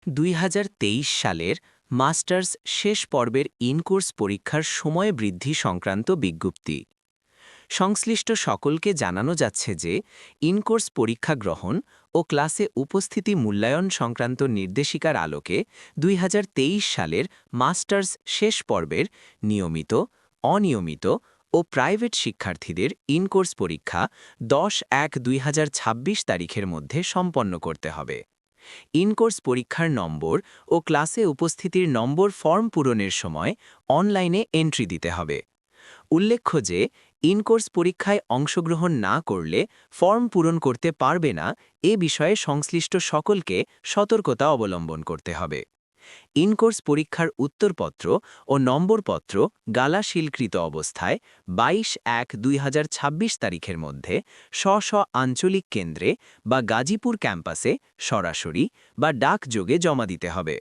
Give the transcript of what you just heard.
2023 সালের মাস্টার্স শেষ পর্বের ইনকোর্স পরীক্ষার সময় বৃদ্ধি সংক্রান্ত বিজ্ঞপ্তি। সংশ্লিষ্ট সকলকে জানানো যাচ্ছে যে ইনকোর্স পরীক্ষা গ্রহণ ও ক্লাসে উপস্থিতি মূল্যায়ন সংক্রান্ত নির্দেশিকার আলোকে 2023 সালের মাস্টার্স শেষ পর্বের নিয়মিত, অনিয়মিত ও প্রাইভেট শিক্ষার্থীদের ইনকোর্স পরীক্ষা 10-1-2026 তারিখের মধ্যে সম্পন্ন করতে হবে। ইনকোর্স পরীক্ষার নম্বর ও ক্লাসে উপস্থিতির নম্বর ফর্ম পূরণের সময় অনলাইনে এন্ট্রি দিতে হবে। উল্লেখ্য যে ইনকোর্স পরীক্ষায় অংশগ্রহণ না করলে ফর্ম পূরণ করতে পারবে না এ বিষয়ে সংশ্লিষ্ট সকলকে সতর্কতা অবলম্বন করতে হবে। ইনকোর্স পরীক্ষার উত্তরপত্র ও নম্বরপত্র গালাশীলকৃত অবস্থায় 22-1-2026 তারিখের মধ্যে স্ব আঞ্চলিক কেন্দ্রে বা গাজীপুর ক্যাম্পাসে সরাসরি বা ডাকযোগে জমা দিতে হবে।